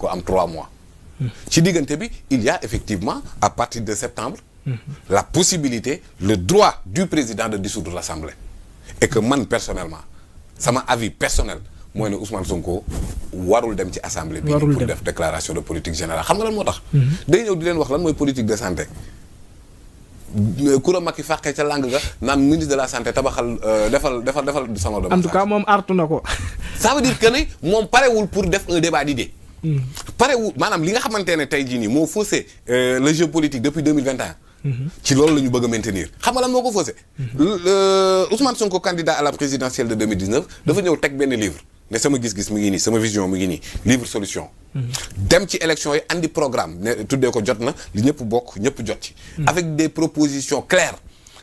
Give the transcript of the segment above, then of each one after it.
ko am 3 mois. ci diggante bi il y a effectivement à partir de septembre. la possibilité le droit du président de dissoudre l'Assemblée. et que man personnellement sama avis personnel mooy ne Ousmane Sonko warul dem ci assemblée bi pour def déclaration de politique générale xam nga lan moo tax. day ñëw di leen wax lan mooy politique de santé. Koura Macky fàqee ca lang ga naan ministre de la santé tabaxal defal salon de massage. en tout cas moom artu na ko. ça veut dire que ne moom parewul pour def un débat d'idées. parewul maanaam li nga xamante ne tey jii nii moo faussé le jeu politique depuis 2021. ci loolu la ñu bëgg a maintenir xam nga lan moo ko faussé. Ousmane Sonko candidat à la présidentielle de 2019 dafa ñëw teg benn livre ne sama gis-gis mi ngi nii sama vision mi ngi nii livre solution. dem ci élection yi andi programme ne tuddee ko jot na li ñëpp bokk ñëpp jot ci. avec des propositions claires.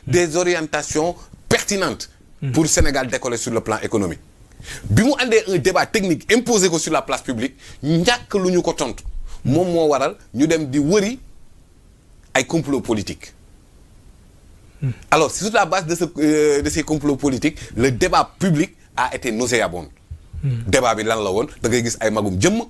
des orientations pertinentes. pour Sénégal décoller sur le plan économique. bi mu andee un débat technique imposé ko sur la place publique ñàkk lu ñu ko tontu. moom moo waral ñu dem di wëri ay complot politique. alors sur la base de ces complots politiques le débat public a été nauséabond. débat bi lan la woon da ngay gis ay magum jëmm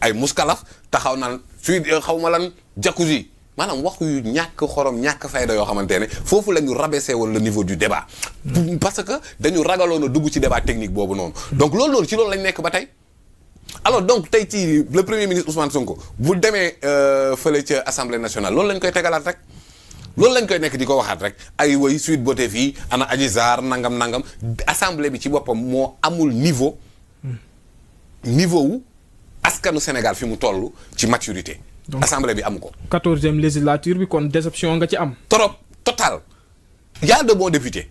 ay muskalaf taxaw naan suy xaw ma lan jacuzzi maanaam wax yu ñàkk xorom ñàkk fayda yoo xamante ne foofu la ñu rabaissé woon le niveau du débat. parce que dañu ragaloon a dugg ci débat technique boobu noonu. donc loolu noonu ci loolu lañ nekk ba tey. alors donc tey ci le premier ministre Ousmane Sonko bu demee fële ca assemblée nationale loolu lañ koy tegalaat rek. loolu lañ koy nekk di ko waxaat rek ay woy Sweet Beauté fii ana Adji Sarr nangam assemblée bi ci boppam moo amul niveau wu askanu Sénégal fi mu toll ci maturité. donc assemblée bi amu ko. 14e législature bi kon déception nga ci am. trop total. y a de bons députés.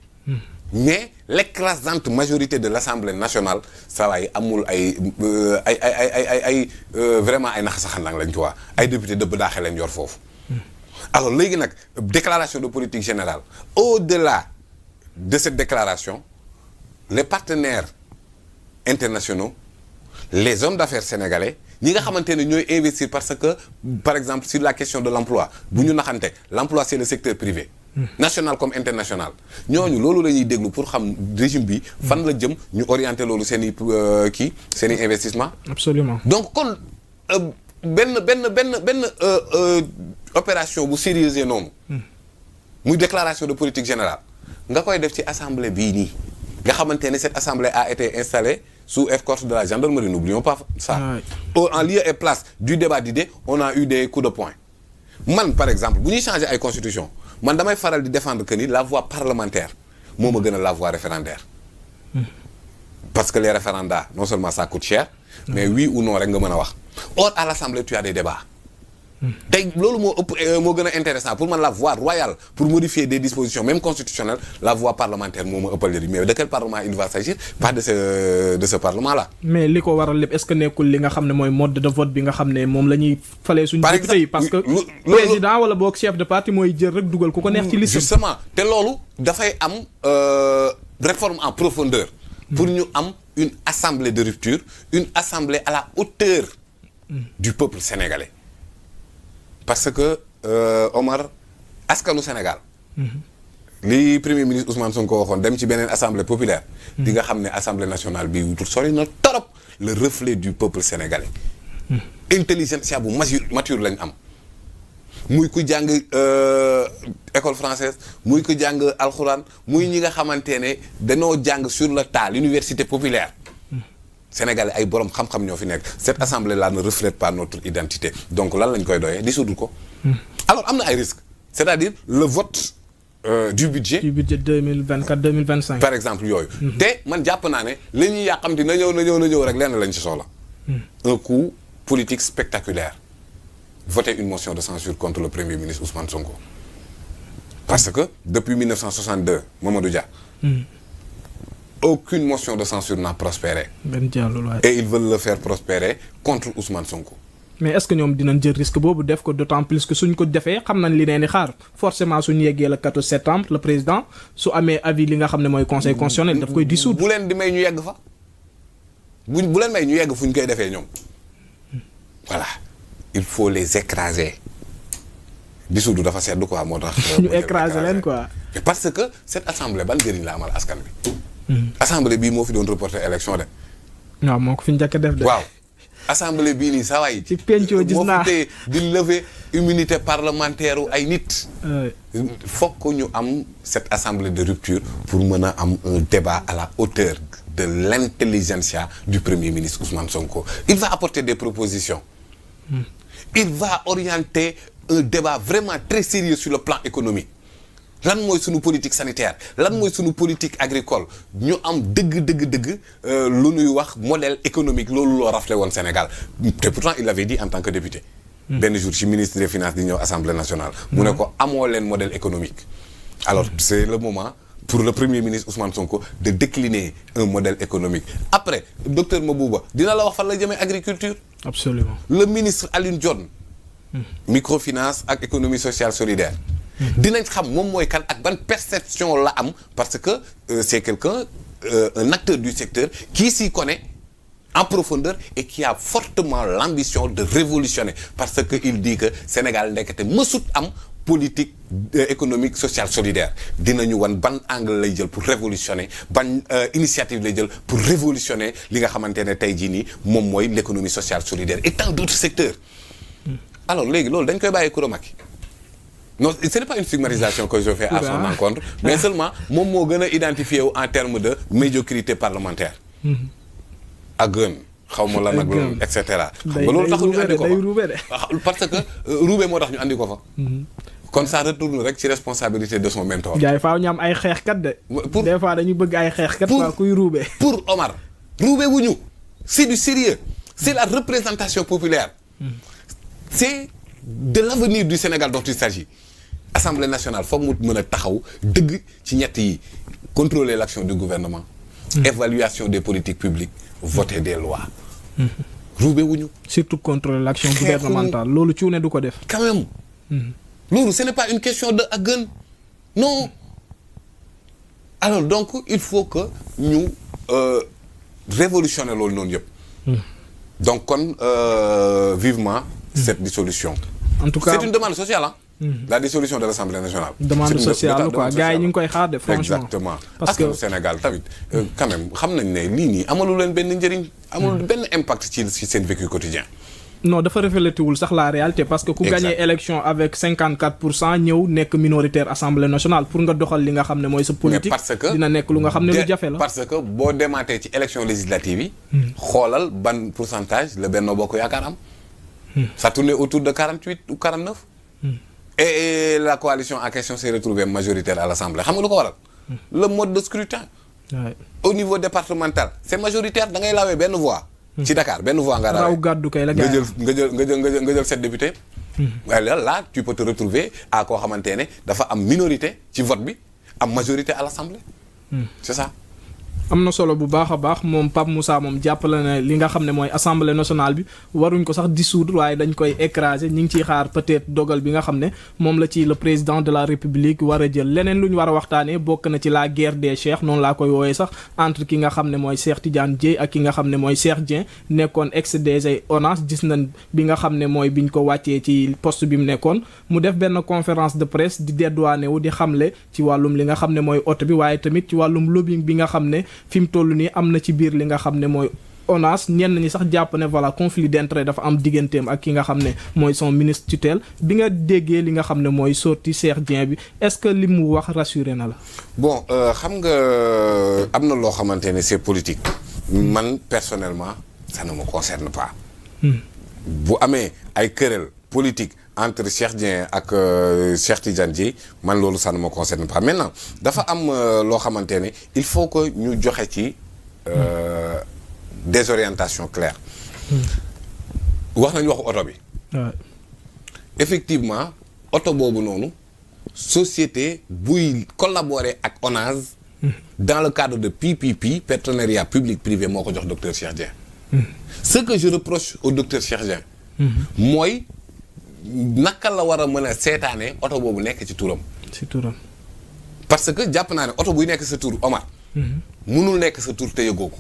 mais l'écrasante majorité de l'Assemblée nationale saa waay amul ay vraiment ay naxasaxandang lañ ci waa ay député dëbb daaxee lañ yor foofu. alors léegi nag déclaration de politique générale au-delà de cette déclaration les partenaires internationaux les hommes d'affaires sénégalais ñi nga xamante ne ñooy investir parce que par exemple sur la question de l'emploi bu ñu naxante l'emploi c'est le secteur privé national comme international ñooñu loolu la ñuy déglu pour xam régime bi fan la jëm ñu orienter loolu seen i seen i investissement absolument donc kon benn opération bu sérieuse noonu muy déclaration de politique générale nga koy def ci assemblée bii nii nga xamante ne cette assemblée a été installée sous escorte de la gendarmerie n'oublions pas ça en lieu et place du débat d'idées on a eu des coups de poing man par exemple bu ñuy changer ay constitution man damay faral di défendre que ni la voie parlementaire moo ma gën a la voie référendaire parce que les référendats non seulement ça coûte cher mais oui ou non rek nga mën a wax or à l'Assemblée tu as des débats tey loolu moo gën a intéressant pour man la voie royale pour modifier des dispositions même constitutionnelles la voie parlementaire moo ma ëppal mais de quel parlement il va s'agir pas de ce parlement là. mais li ko waral lépp est-ce que nekkul li nga xam ne mooy mode de vote bi nga xam ne moom la ñuy falee suñu député yi parce que président wala boog chef de parti mooy jël rek dugal ku ko neex ci liste justement te loolu dafay am réforme en profondeur pour ñu am une assemblée de rupture une assemblée à la hauteur du peuple sénégalais. parce que Omar askanu Sénégal li premier ministre Ousmane Sonko waxoon dem ci beneen assemblée populaire di nga xam ne assemblée nationale bi wutul sori na torop le reflet du peuple sénégalais intelligentsia bu mature lañ am muy ku jàng école française muy ku jàng alxuraan muy ñi nga xamante ne dañoo jàng sur le tas l'université populaire Sénégalais ay borom xam-xam ñoo fi nekk cette assemblée là ne reflète pas notre identité donc lan lañ koy doyee dissoudre ko. alors am na ay risques c'est-à-dire le vote du budget 2024-2025 par exemple yooyu. te man jàpp naa ne li ñuy yàqamti na ñëw rek lenn lañ ci soxla. un coup politique spectaculaire voter une motion de censure contre le premier ministre Ousmane Sonko parce que depuis 1962 Mamadou Dia. aucune motion de censure n'a prospéré. Et ils veulent le faire prospérer contre Ousmane Sonko. mais est-ce que ñoom dinañ jël risque boobu def ko d'autant plus que suñ ko defee xam nañ li leen di xaar forcément suñu yeggee le 14 septembre le président su amee avis li nga xam ne mooy conseil constitutionnel daf koy dissoudre. bu leen di may ñu yegg fa bu leen may ñu yegg fu ñu koy defee ñoom voilà il faut les écraser dissoudre dafa sedd quoi moo tax. ñu écraser leen quoi. parce que cette assemblée ban njëriñ la amal askan bi. assemblée bii moo fi doon reporter élection de. waaw moo ko fi njëkk a def de. waaw assemblée bii nii saa waay. ci pencoo gis naa moo fi di lever immunité parlementaire ay nit. fokk ñu am cette assemblée de rupture pour mën a am un débat à la hauteur de l'intelligentsia du premier ministre Ousmane Sonko. Il va apporter des propositions. Il va orienter un débat vraiment très sérieux sur le plan économique. lan mooy sunu politique sanitaire lan mooy sunu politique agricole ñu am dëgg lu ñuy wax modèle économique loolu loo raflé woon Sénégal te pourtant il l'avait dit en tant que député. benn jour ci ministre des finances di ñëw assemblée nationale. mu ne ko amoo leen modèle économique. alors c'est le moment pour le premier ministre Ousmane Sonko de décliner un modèle économique après docteur Mabouba dina la wax fan la jëmee agriculture. absolument le ministre Alioune Dione. microfinance ak économie sociale solidaire. dinañ xam moom mooy kan ak ban perception la am parce que c'est quelqu'un un acteur du secteur qui s'y connaît en profondeur et qui a fortement l'ambition de révolutionner parce que il dit que Sénégal ndekete mësut am politique économique sociale solidaire dinañu wan ban angle lay jël pour révolutionner ban initiative lay jël pour révolutionner li nga xamante ne tey jii nii moom mooy l'économie sociale solidaire et tant d'autres secteurs alors léegi loolu dañ koy bàyyi Kouramaki non ce n'est pas une stigmatisation que je fais à son encontre mais seulement moom moo gën a identifié wu en termes de médiocrité parlementaire ak gën xaw ma la nag et cetera xam nga loolu taxul ñu andi ko fa parce que ruube moo tax ñu andi ko fa kon ça retourne rek ci responsabilité de son mentor gars yi faaw ñu am ay xeexkat de pour des fois dañu bëgg ay xeexkat waa kuy ruube pour Omar ruube wu ñu c'est du sérieux c'est la représentation populaire c'est de l'avenir du Sénégal dont il s'agit Assemblée nationale foog mu mën a taxaw dëgg ci ñett yi contrôler l'action du gouvernement évaluation des politiques publiques voter des lois ruube wuñu surtout contrôler l'action gouvernementale loolu cuune du ko def quand même loolu ce n'est pas une question de ak gën non alors donc il faut que ñu révolutionner loolu noonu yëpp donc kon vivement cette dissolution en tout cas c'est une demande sociale hein la dissolution de l'Assemblée nationale. demande sociale quoi gars yi ñu ngi koy xaar de franchement. exactement parce que Sénégal tamit quand même xam nañ ne lii nii amalu leen benn njëriñ. amul benn impact ci seen vécu quotidien. non dafa reflété wul sax la réalité parce que ku gagné élection avec 54% ñëw nekk minoritaire Assemblée nationale pour nga doxal li nga xam ne mooy sa politique. parce que dina nekk lu nga xam ne lu jafe la. parce que boo demaatee ci élection législative yi. xoolal ban pourcentage la Benno Bokk Yaakaar am. ça tournait autour de 48 ou 49. Et la coalition en question s'est retrouvée majoritaire à l'Assemblée xam nga lu ko waral. le mode de scrutin. au niveau départemental c'est majoritaire da ngay lawee benn voix. ci Dakar benn voix nga rawee. raw gàddu kay la gars nga jël 7 députés. waaye là tu peux te retrouver à koo xamante ne dafa am minorité ci vote bi am majorité à l'Assemblée. c'est ça. am na solo bu baax a baax moom Pape Moussa moom jàppale na li nga xam ne mooy assemblée nationale bi waruñ ko sax dissoudre waaye dañ koy écraser ñi ngi ciy xaar peut-être dogal bi nga xam ne moom la ci le président de la république war a jël leneen lu ñu war a waxtaanee bokk na ci la guerre des cheikhs noonu laa koy woowee sax entre ki nga xam ne mooy Cheikh Tidiane Dièye ak ki nga xam ne mooy Cheikh Dieng nekkoon ex-DG ONAS gis nañ bi nga xam ne mooy biñ ko wàccee ci poste bi mu nekkoon mu def benn conférence de presse di dédouané wu di xamle ci wàllum li nga xam ne mooy oto bi waaye tamit ci wàllum lobbying bi nga xam ne fi mu toll nii am na ci biir li nga xam ne mooy ONAS ñenn ñi sax jàpp ne voilà conflit d'intérêt dafa am digganteem ak ki nga xam ne mooy son ministre tutelle bi nga déggee li nga xam ne mooy sorti Cheikh Dieng bi est-ce que li mu wax rassuré na la. bon xam nga am na loo xamante ne c'est politique. man personnellement ça ne me concerne pas. bu amee ay querelle politique entre Cheikh Dieng ak Cheikh Tidiane Dièye man loolu ça ne me concerne pas maintenant dafa am loo xamante ne il faut que ñu joxe ci des orientations claires. wax nañu waxu oto bi. effectivement oto boobu noonu société buy collaborer ak ONAS. dans le cadre de PPP partenariat public-privé moo ko jox docteur Cheikh Dieng. ce que je reproche au docteur Cheikh Dieng. mooy. naka la war a mën a seetaane oto boobu nekk ci turam. ci turam. parce que jàpp naa ne oto buy nekk sa tur Omar. munul nekk sa tur te yëgoo ko.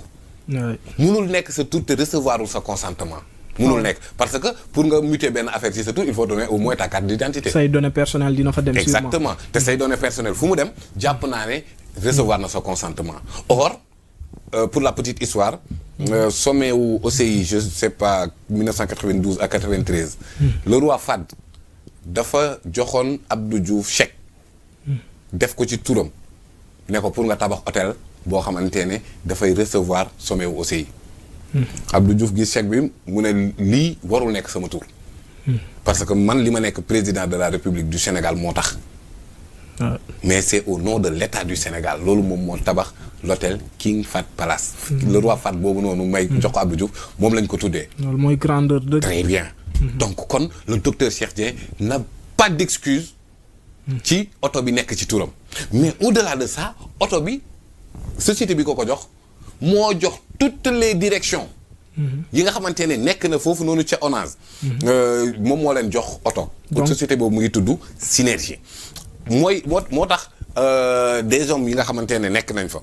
munul nekk sa tur te recevoirul sa consentement. munul nekk parce que pour nga muter benn affaire ci sa tur il faut donner au moins ta carte d'identité. say données personnelles dina fa dem. exactement te say données personnelles fu mu dem jàpp naa ne recevoir na sa consentement or pour la petite histoire sommet wu OCI je sais pas 1992 à 93 le roi Fahd dafa joxoon Abdou Diouf chèque def ko ci turam ne ko pour nga tabax hôtel boo xamante ne dafay recevoir sommet wu OCI Abdou Diouf gis chèque bi mu ne lii warul nekk sama tur parce que man li ma nekk président de la République du Sénégal moo tax mais c'est au nom de l'État du Sénégal loolu moom moo tabax l'hôtel King Fahd Palace le roi Fahd boobu noonu may jox ko Abdou Diouf moom lañ ko tuddee loolu mooy grandeur de très bien donc kon le docteur Cheikh Dieng n'a pas d'excuse ci oto bi nekk ci turam mais au-delà de ça oto bi société bi ko jox moo jox toutes les directions yi nga xamante ne nekk na foofu noonu ca ONAS moom moo leen jox oto société boobu mu ngi tudd Synergie mooy moo tax des hommes yi nga xamante ne nekk nañ fa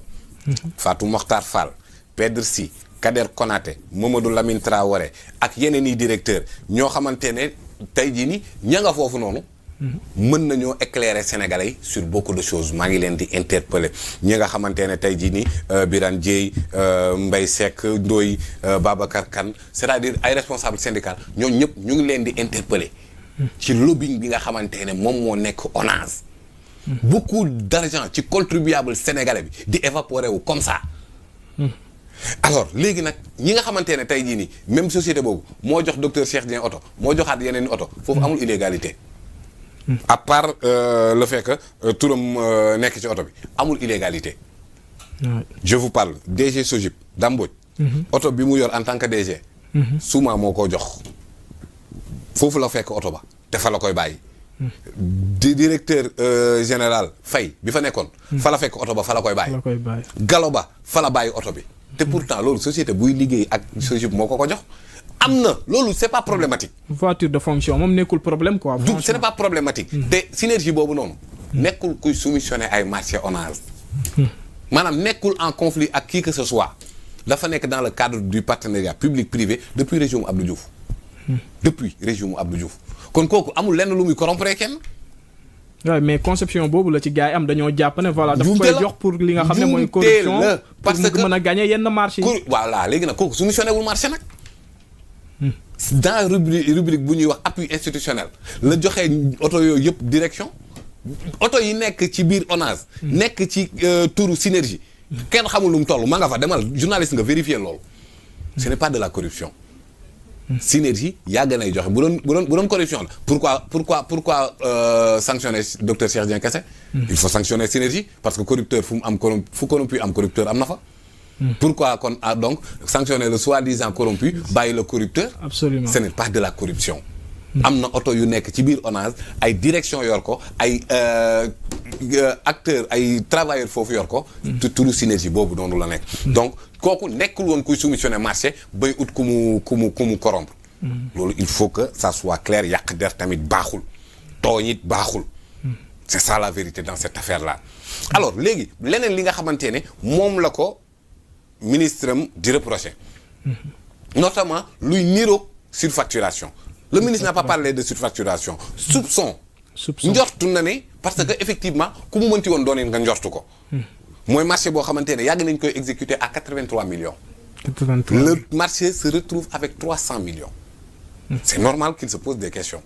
Fatou Mokhtar Fall Pedre Sy Kader Konaté Mamadou Lamine Traoré ak yeneen i directeur ñoo xamante ne tey jii ni ña nga foofu noonu mën nañoo éclairer Sénégalais yi sur beaucoup de choses maa ngi leen di interpeller ñi nga xamante ne tey jii ni Birane Dieye Mbaye Seck Ndoye Babacar Kane c'est-à-dire ay responsables syndicaux ñooñu ñëpp ñu ngi leen di interpeller ci lobbying bi nga xamante ne moom moo nekk ONAS beaucoup d'argent ci contribuable sénégalais bi di évaporer wu comme ça alors léegi nag ñi nga xamante ne tey jii nii même société boobu moo jox docteur Cheikh Dieng oto moo joxaat yeneen i oto foofu amul illégalité à part le fait que turam nekk ci oto bi amul illégalité je vous parle DG Sogip Damboj oto bi mu yor en tant que DG Souma moo ko jox foofu la fekk oto ba te fa la koy bàyyi di directeur général Faye bi fa nekkoon fa la fekk oto ba fa la koy bàyyi Gallo Ba fa la bàyyi oto bi te pourtant loolu société buy liggéey ak Sogip moo ko jox am na loolu c'est pas problématique voiture de fonction moom nekkul problème quoi du c'est pas problématique te Synergie boobu noonu nekkul kuy soumissionner ay marché ONAS maanaam nekkul en conflit ak qui que ce soit dafa nekk dans le cadre du partenariat public privé depuis régime Abdou Diouf kon kooku amul lenn lu muy corrompre kenn waaw mais conception boobu la ci gars yi am dañoo jàpp ne voilà dafa koy jox pour li nga xam ne mooy corruption parce que mën a gagner yenn marché yi voilà léegi nag kooku soumissionné wul marché nag dans rubrique bu ñuy wax appui institutionnel la joxe oto yooyu yëpp direction oto yi nekk ci biir ONAS nekk ci turu Synergie kenn xamul lu mu toll ma nga fa demal journaliste nga vérifier loolu ce n'est pas de la corruption Synergie yàgg nay joxe bu doon corruption la pourquoi sanctionner docteur Cheikh Dieng kese il faut sanctionner Synergie parce que corrupteur fu corrompu am corrupteur am na fa pourquoi kon donc sanctionner le soi-disant corrompu bàyyi le corrupteur absolument ce n'est pas de la corruption am na oto yu nekk ci biir ONAS ay direction yor ko ay acteurs ay travailleurs foofu yor ko turu Synergie boobu noonu la nekk donc kooku nekkul woon kuy soumissionner marché bay ut ku mu corrompre loolu il faut que ça soit clair yàq der tamit baaxul tooñ it baaxul c'est ça la vérité dans cette affaire là alors léegi leneen li nga xamante ne moom la ko ministre am di reprocher notamment luy niroog surfacturation le ministre n'a pas parlé de surfacturation soupçon njortu na ne parce que effectivement ku mu mënti woon doon nga njortu ko mooy marché boo xamante ne yàgg nañ koy exécuter à 83 millions le marché se retrouve avec 300 millions c'est normal qu'il se pose des questions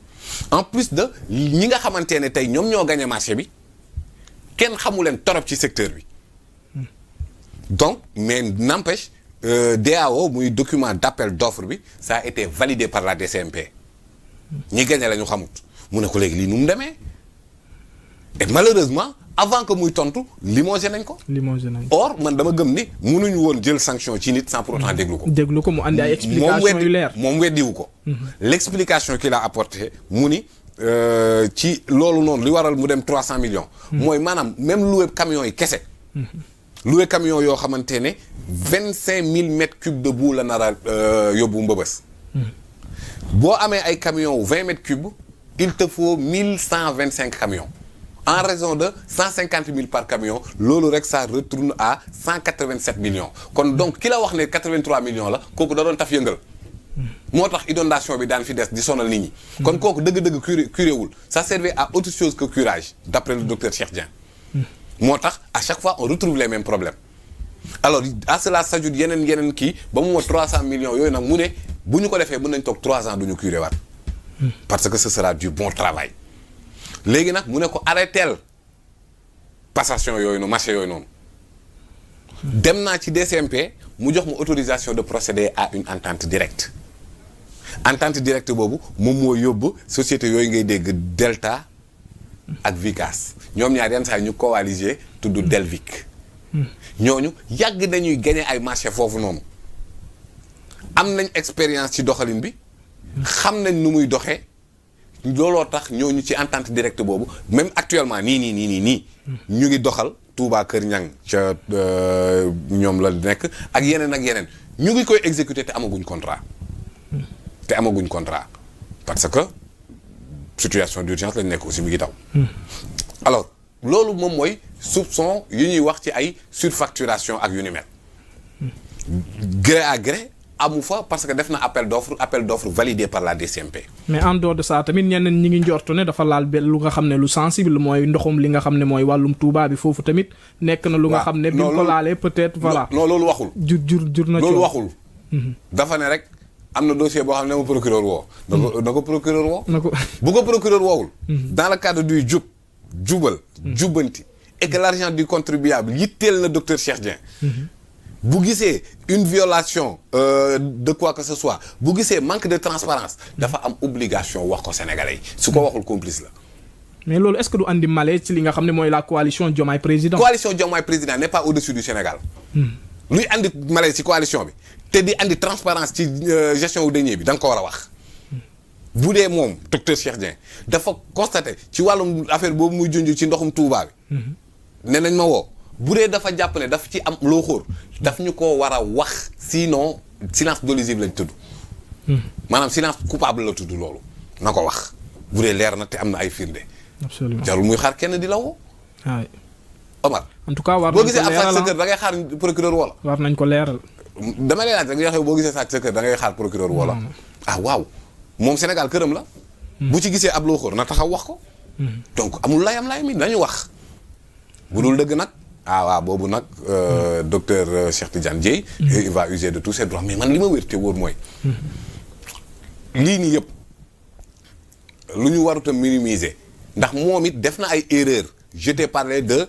en plus de ñi nga xamante ne tey ñoom ñoo gagné marché bi kenn xamu leen torop ci secteur bi donc mais n'empêche DAO muy document d'appel d'offre bi ça a été validé par la DCMP ñi gagné la ñu xamut mu ne ko léegi lii nu mu demee et malheureusement avant que muy tontu limogé nañ ko. Or man dama gëm ni mënuñu woon jël sanction ci nit sans pour autant déglu ko mu andi ay explications yu leer moom weddiwu ko. L'explication qu'il a apporté mu ni ci loolu noonu li waral mu dem 300 millions. mooy maanaam même loué camions yi kese. loué camions yoo xamante ne 25000 mètres cubes de boue la nar a yóbbu Mbëbës. boo amee ay camions wu 20 mètres cubes il te faut 1125 camions. En raison de 150 000 par camion loolu rek ça retourne à 187 millions kon donc ki la wax ne 83 millions la kooku da doon taf yëngal moo tax inondation bi daan fi des di sonal nit ñi kon kooku dëgg-dëgg curé wul ça servait à autre chose que curage d'après le docteur Cheikh Dieng moo tax à chaque fois on retrouve les mêmes problèmes alors à cela s'ajoute yeneen kii ba mu mot 300 millions yooyu nag mu ne bu ñu ko defee mën nañ toog 3 ans du ñu curé waat parce que ce sera du bon travail léegi nag mu ne ko arrêteel passation yooyu noonu marché yooyu noonu dem naa ci DCMP mu jox ma autorisation de procéder à une entente directe boobu moom moo yóbbu société yooyu ngay dégg Delta ak Vicas ñoom ñaar yenn saa ñu coalisé tudd Delvic ñooñu yàgg nañuy gagné ay marché foofu noonu am nañ expérience ci doxalin bi xam nañ nu muy doxee looloo tax ñooñu ci entente directe boobu même actuellement nii ñu ngi doxal Touba Kër Ñang ca ñoom la nekk ak yeneen ñu ngi koy exécuter te amaguñ contrat parce que situation d'urgence lañ nekk aussi mi ngi taw alors loolu moom mooy soupçon yu ñuy wax ci ay surfacturation ak yu ni mel gré à gré amu fa parce que def na appel d'offre validé par la DCMP. mais en dehors de ça tamit ñeneen ñi ngi njortu ne dafa laal lu nga xam ne lu sensible mooy ndoxum li nga xam ne mooy wàllum Touba bi foofu tamit nekk na lu nga xam ne bi ko laalee peut-être voilà non loolu waxul jur na loolu waxul dafa ne rek am na dossier boo xam ne ma procureur woo na ko procureur woo bu ko procureur woowul dans le cadre du jubal jubbanti et que l'argent du contribuable yitteel na docteur Cheikh Dieng bu gisee une violation de quoi que ce soit bu gisee manque de transparence dafa am obligation wax ko sénégalais yi su ko waxul complice la mais loolu est-ce que du andi malaise ci li nga xam ne mooy la coalition Diomaye président n'est pas au-dessus du Sénégal luy andi malaise ci coalition bi te di andi transparence ci gestion wu deniers bi da nga ko war a wax bu dee moom docteur Cheikh Dieng dafa constaté ci wàllum affaire boobu muy junj ci ndoxum Touba bi ne nañ ma woo bu dee dafa jàpp ne daf ci am loo xóor daf ñu ko war a wax sinon silence dolosive lañ tudd maanaam silence coupable la tudd loolu na ko wax bu dee leer na te am na ay firnde absolument jarul muy xaar kenn di la woo waay Omar en tout cas war boo gisee ab sàcc sa kër da ngay xaar procureur wala war nañ ko leeral dama lay laaj rek nga boo gisee sàcc sa kër da ngay xaar procureur wala waaw moom Sénégal këram la bu ci gisee ab loo xóor na taxaw wax ko donc amul layam mi nañu wax bu dul dëgg nag waaw boobu nag docteur Cheikh Tidiane Dièye il va user de tous ses droits mais man li ma wér te wóor mooy lii nii yëpp lu ñu warut a minimiser ndax moom it def na ay erreurs je t'ai parlé de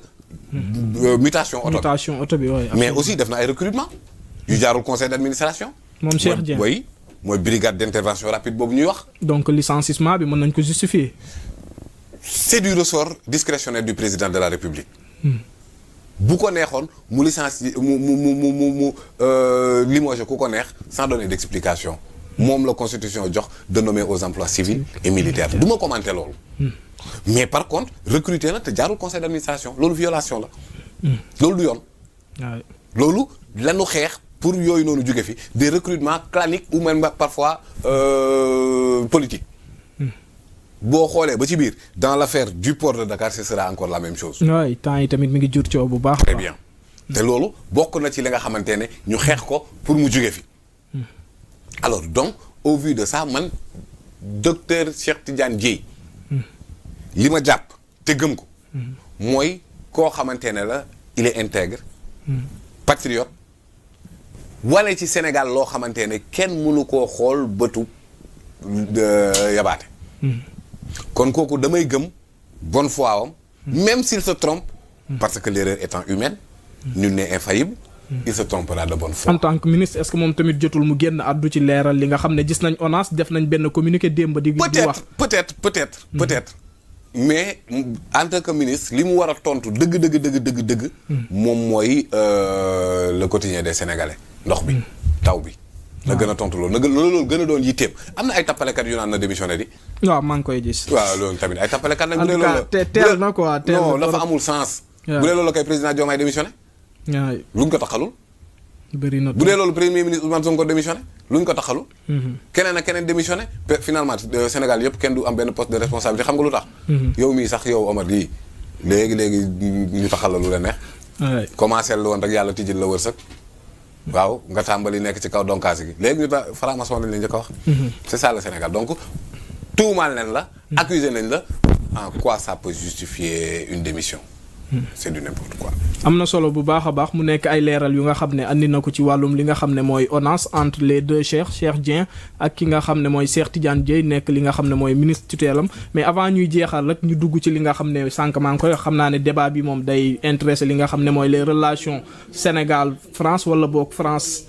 mutation oto bi mais aussi def na ay recrutement yu jaarul conseil d'administration moom Cheikh Dieng mooy brigade d'intervention rapide boobu ñuy wax donc licenciement bi mën nañ ko justifier c'est du ressort discrétionnaire du président de la République bu ko neexoon mu licencier mu limoger ku ko neex sans donner d'explication moom la constitution jox de nommer aux emplois civils et militaires du ma commenter loolu mais par contre recruter na te jaarul conseil d'administration loolu violation la loolu du yoon loolu lanu xeex pour yooyu noonu jóge fi des recrutements claniques ou même parfois politiques boo xoolee ba ci biir dans l'affaire du port de Dakar ce sera encore la même chose. oui temps yi tamit mi ngi jur coow bu baax. très bien te loolu bokk na ci li nga xamante ne ñu xeex ko pour mu jóge fi alors donc au vu de ça man docteur Cheikh Tidiane Dièye li ma jàpp te gëm ko mooy koo xamante ne la il est intègre patriote wane ci Sénégal loo xamante ne kenn mënu koo xool bëtu yabaate kon kooku damay gëm bonne foi am même s'il se trompe parce que l'erreur étant humaine nul n'est infaillible il se trompera de bonne foi. En tant que ministre est-ce que moom tamit jotul mu génn addu ci leeral li nga xam ne gis nañ ONAS def nañ benn communiqué démb di wax peut-être mais en tant que ministre li mu war a tontu dëgg moom mooy le quotidien des Sénégalais ndox bi taw bi na gën a tontu loolu loolu gën a doon yitteem am na ay tappalekat yu naan na démissionné di waaw maa ngi koy gis waaw loolu tamit ay tappalekat nag bu dee loolu teel na quoi teel non dafa amul sens bu dee loolu kay président Diomaye démissionné luñ ko taxalul bëri na bu dee loolu premier ministre Ousmane Sonko démissionné luñ ko taxalul keneen ak keneen démissionné finalement Sénégal yëpp kenn du am benn poste de responsabilité xam nga lu tax yow mii sax yow Omar lii léegi ñu taxal la lu la neex commencé la woon rek yàlla tijjil la wërsëg waaw nga tàmbali nekk ci kaw donkaasi gi léegi ñu franc-maçon lañ la njëkk a wax c'est ça le Sénégal donc tuumaal nañ la accusé nañ la en quoi ça peut justifier une démission c'est du n'importe quoi am na solo bu baax a baax mu nekk ay leeral yu nga xam ne andi na ko ci wàllum li nga xam ne mooy ONAS entre les deux Cheikh Dieng ak ki nga xam ne mooy Cheikh Tidiane Dièye nekk li nga xam ne mooy ministre tutelam mais avant ñuy jeexal rek ñu dugg ci li nga xam ne sànq maa ngi koy xam naa ne débat bi moom day intéressé li nga xam ne mooy les relations Sénégal France wala boog France